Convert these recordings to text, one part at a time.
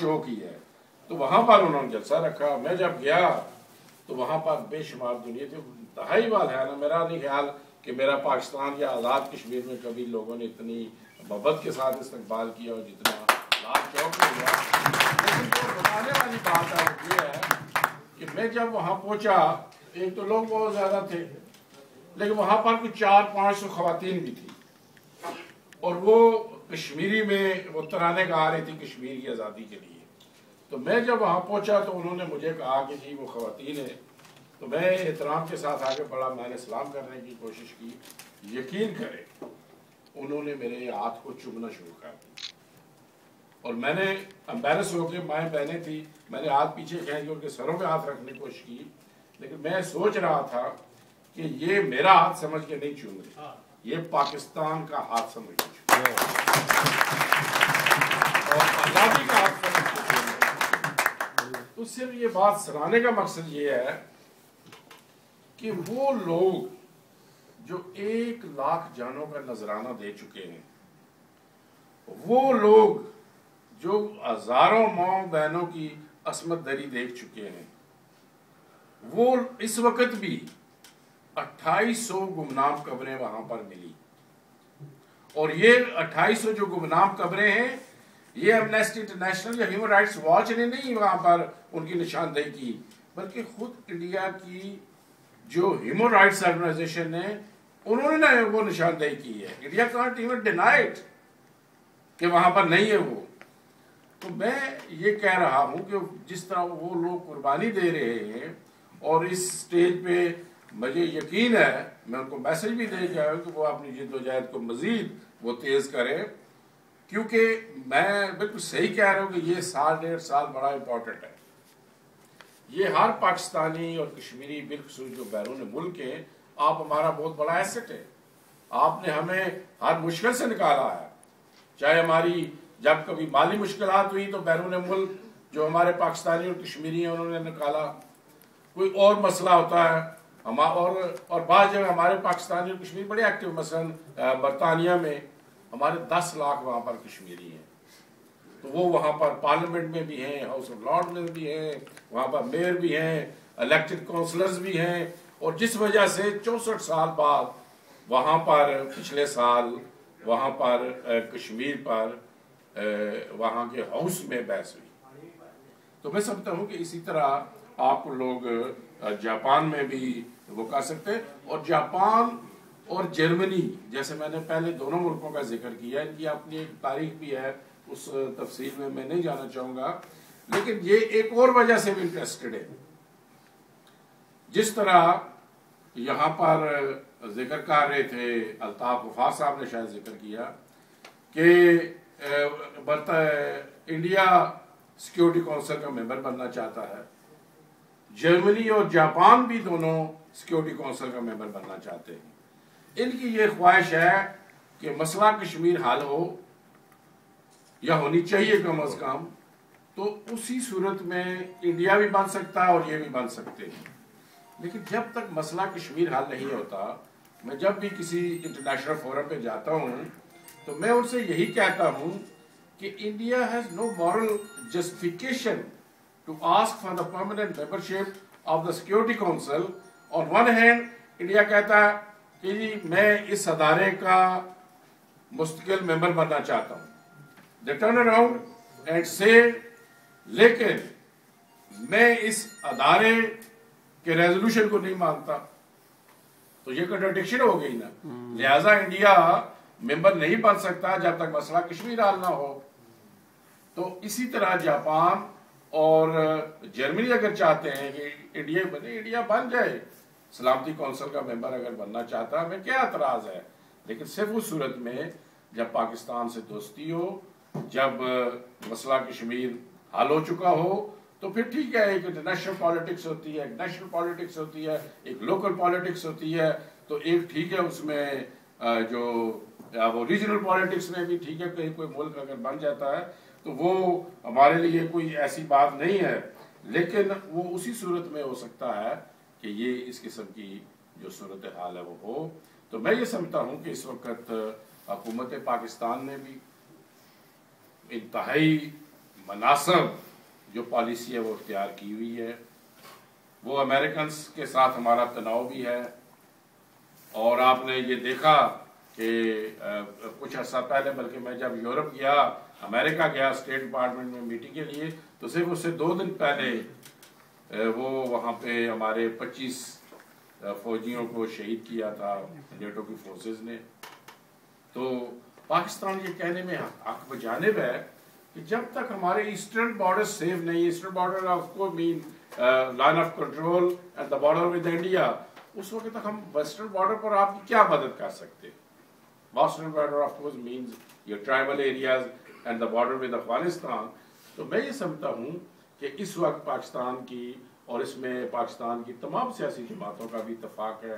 شو کی ہے، تو وہاں پر انہوں نے جلسہ رکھا. میں جب گیا تو وہاں پر بے شمار دنیا تھی. انتہائی بات ہے نا، میرا نہیں خیال کہ میرا پاکستان یا آزاد کشمیر میں کبھی لوگوں نے اتنی محبت کے ساتھ استقبال کیا اور جتنا لال چوک میں ہوا. لیکن جو بتانے والی بات ہے وہ یہ ہے کہ میں جب وہاں پہنچا، ایک تو لوگ بہت زیادہ تھے، لیکن وہاں پر کوئی 400-500 خواتین بھی تھی، اور وہ کشمیری میں وہ ترانے گا رہی تھی کشمیر کی آزادی کے لیے. تو میں جب وہاں پہنچا تو انہوں نے مجھے کہا کہ جی وہ خواتین ہیں. تو میں احترام کے ساتھ آگے بڑھا، میں نے سلام کرنے کی کوشش کی. یقین کریں انہوں نے میرے ہاتھ کو چومنا شروع کر دیا، اور میں نے امبیرس ہو کے، مائیں بہنیں تھی، میں نے ہاتھ پیچھے کھینچ کے ان کے سروں پہ ہاتھ رکھنے کی کوشش کی. لیکن میں سوچ رہا تھا کہ یہ میرا ہاتھ سمجھ کے نہیں چوم رہے، یہ پاکستان کا ہاتھ سمجھ کے چوم رہے اور آزادی کا ہاتھ سمجھ کے چوم رہے. تو صرف یہ بات سنانے کا مقصد یہ ہے کہ وہ لوگ جو 1,00,000 جانوں کا نذرانہ دے چکے ہیں، وہ لوگ جو ہزاروں ماؤں بہنوں کی عصمت دری دیکھ چکے ہیں، وہ اس وقت بھی 2800 گمنام قبریں وہاں پر ملی. اور یہ 2800 جو گمنام قبریں ہیں، یہ ایمنسٹی انٹرنیشنل یا ہیومن رائٹس واچ نے نہیں وہاں پر ان کی نشاندہی کی، بلکہ خود انڈیا کی جو ہیومن رائٹس آرگنائزیشن ہے انہوں نے وہ نشاندہی کی ہے. India can't even deny it کہ وہاں پر نہیں ہے وہ. تو میں یہ کہہ رہا ہوں کہ جس طرح وہ لوگ قربانی دے رہے ہیں، اور اس سٹیج پہ مجھے یقین ہے، میں ان کو میسج بھی دے کے آیا ہوں کہ وہ اپنی جد و جہد کو مزید وہ تیز کریں، کیونکہ میں بالکل صحیح کہہ رہا ہوں کہ یہ 1.5 سال بڑا امپورٹنٹ ہے. یہ ہر پاکستانی اور کشمیری بالخصوص جو بیرون ملک ہیں، آپ ہمارا بہت بڑا ایسٹ ہے. آپ نے ہمیں ہر مشکل سے نکالا ہے. چاہے ہماری جب کبھی مالی مشکلات ہوئی تو بیرون ملک جو ہمارے پاکستانی اور کشمیری ہیں انہوں نے نکالا. کوئی اور مسئلہ ہوتا ہے اور بعض جگہ ہمارے پاکستانی اور کشمیری بڑے ایکٹیو، مثلا برطانیہ میں ہمارے 10 لاکھ وہاں پر کشمیری ہیں. تو وہ وہاں پر پارلیمنٹ میں بھی ہیں، ہاؤس آف لارڈ میں بھی ہیں، وہاں پر میئر بھی ہیں، الیکٹڈ کونسلرز بھی ہیں. اور جس وجہ سے 64 سال بعد وہاں پر پچھلے سال وہاں پر کشمیر پر وہاں کے ہاؤس میں بحث ہوئی. تو میں سمجھتا ہوں کہ اسی طرح آپ لوگ جاپان میں بھی وہ کر سکتے ہیں. اور جاپان اور جرمنی، جیسے میں نے پہلے دونوں ملکوں کا ذکر کیا، ان کی اپنی ایک تاریخ بھی ہے، اس تفصیل میں نہیں جانا چاہوں گا. لیکن یہ ایک اور وجہ سے بھی انٹرسٹڈ ہے. جس طرح یہاں پر ذکر کر رہے تھے، الطاف غفار صاحب نے شاید ذکر کیا کہ انڈیا سیکیورٹی کونسل کا ممبر بننا چاہتا ہے. جرمنی اور جاپان بھی دونوں سیکیورٹی کونسل کا ممبر بننا چاہتے ہیں. ان کی یہ خواہش ہے کہ مسئلہ کشمیر حل ہو، یا ہونی چاہیے کم از کم. تو اسی صورت میں انڈیا بھی بن سکتا ہے اور یہ بھی بن سکتے ہیں. لیکن جب تک مسئلہ کشمیر حل نہیں ہوتا، میں جب بھی کسی انٹرنیشنل فورم پہ جاتا ہوں تو میں ان سے یہی کہتا ہوں کہ India has no moral justification to ask for the permanent membership of the security council. On one hand India کہتا ہے کہ جی میں اس ادارے کا مستقل ممبر بننا چاہتا ہوں. They turn around and say لیکن میں اس ادارے کے ریزولوشن کو نہیں مانتا. تو یہ کنٹرڈکشن ہو گئی نا. لہذا انڈیا ممبر نہیں بن سکتا جب تک مسئلہ کشمیر حل نہ ہو. تو اسی طرح جاپان اور جرمنی اگر چاہتے ہیں کہ انڈیا بنے، انڈیا بن جائے سلامتی کونسل کا ممبر اگر بننا چاہتا ہے، ہمیں کیا اعتراض ہے. لیکن صرف اس صورت میں جب پاکستان سے دوستی ہو، جب مسئلہ کشمیر حل ہو چکا ہو، تو پھر ٹھیک ہے. ایک انٹرنیشنل پالیٹکس ہوتی ہے، ایک نیشنل پالیٹکس ہوتی ہے، ایک لوکل پالیٹکس ہوتی ہے. تو ایک ٹھیک ہے اس میں جو وہ ریجنل پالیٹکس میں بھی ٹھیک ہے. کہیں کوئی ملک اگر بن جاتا ہے تو وہ ہمارے لیے کوئی ایسی بات نہیں ہے. لیکن وہ اسی صورت میں ہو سکتا ہے کہ یہ اس قسم کی جو صورتحال ہے وہ ہو. تو میں یہ سمجھتا ہوں کہ اس وقت حکومت پاکستان نے بھی انتہائی مناسب جو پالیسی ہے وہ اختیار کی ہوئی ہے. وہ امریکنز کے ساتھ ہمارا تناؤ بھی ہے. اور آپ نے یہ دیکھا کہ کچھ عرصہ پہلے، بلکہ میں جب یورپ گیا، امریکہ گیا اسٹیٹ ڈپارٹمنٹ میں میٹنگ کے لیے، تو صرف اس سے 2 دن پہلے وہ وہاں پہ ہمارے 25 فوجیوں کو شہید کیا تھا نیٹو کی فورسز نے. تو پاکستان یہ کہنے میں حق بجانب ہے کہ جب تک ہمارے ایسٹرن بارڈر سیف نہیں، ایسٹرن بارڈر آف کو main line of control and the border with India, اس وقت تک ہم ویسٹرن بارڈر پر آپ کی کیا مدد کر سکتے؟ Western border of course means your tribal areas and the border with Afghanistan. تو میں یہ سمجھتا ہوں کہ اس وقت پاکستان کی، اور اس میں پاکستان کی تمام سیاسی جماعتوں کا بھی اتفاق ہے،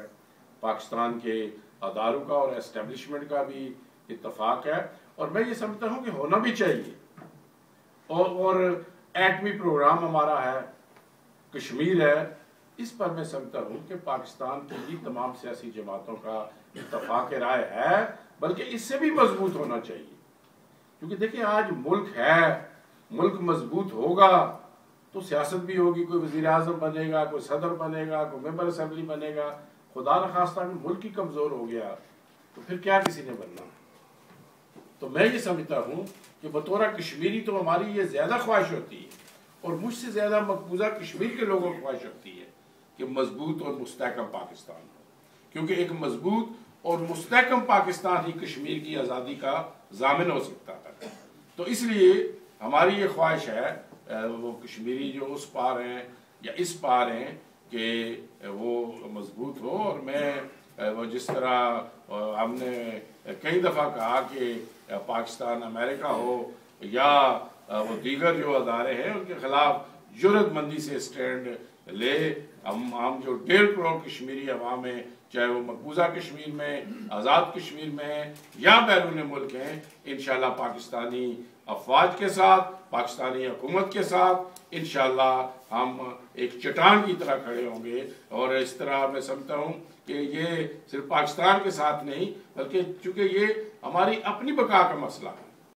پاکستان کے اداروں کا اور اسٹیبلشمنٹ کا بھی اتفاق ہے، اور میں یہ سمجھتا ہوں کہ ہونا بھی چاہیے. اور ایٹمی پروگرام ہمارا ہے، کشمیر ہے، اس پر میں سمجھتا ہوں کہ پاکستان کی بھی تمام سیاسی جماعتوں کا اتفاق رائے ہے، بلکہ اس سے بھی مضبوط ہونا چاہیے. کیونکہ دیکھیں آج ملک ہے، ملک مضبوط ہوگا تو سیاست بھی ہوگی، کوئی وزیر اعظم بنے گا، کوئی صدر بنے گا، کوئی ممبر اسمبلی بنے گا. خدا نخواستہ کہ ملک ہی کمزور ہو گیا تو پھر کیا کسی نے بننا؟ تو میں یہ سمجھتا ہوں کہ بطور کشمیری تو ہماری یہ زیادہ خواہش ہوتی ہے، اور مجھ سے زیادہ مقبوضہ کشمیر کے لوگوں کی خواہش ہوتی ہے کہ مضبوط اور مستحکم پاکستان ہو. کیونکہ ایک مضبوط اور مستحکم پاکستان ہی کشمیر کی آزادی کا ضامن ہو سکتا ہے. تو اس لیے ہماری یہ خواہش ہے وہ کشمیری جو اس پار ہیں یا اس پار ہیں کہ وہ مضبوط ہو. اور میں وہ جس طرح ہم نے کئی دفعہ کہا کہ پاکستان امریکہ ہو یا وہ دیگر جو ادارے ہیں ان کے خلاف جرات مندی سے اسٹینڈ لے. ہم جو 1.5 کروڑ کشمیری عوام ہیں، چاہے وہ مقبوضہ کشمیر میں، آزاد کشمیر میں یا بیرون ملک ہیں، انشاءاللہ پاکستانی افواج کے ساتھ، پاکستانی حکومت کے ساتھ انشاءاللہ ہم ایک چٹان کی طرح کھڑے ہوں گے. اور اس طرح میں سمجھتا ہوں کہ یہ صرف پاکستان کے ساتھ نہیں، بلکہ چونکہ یہ ہماری اپنی بقا کا مسئلہ ہے.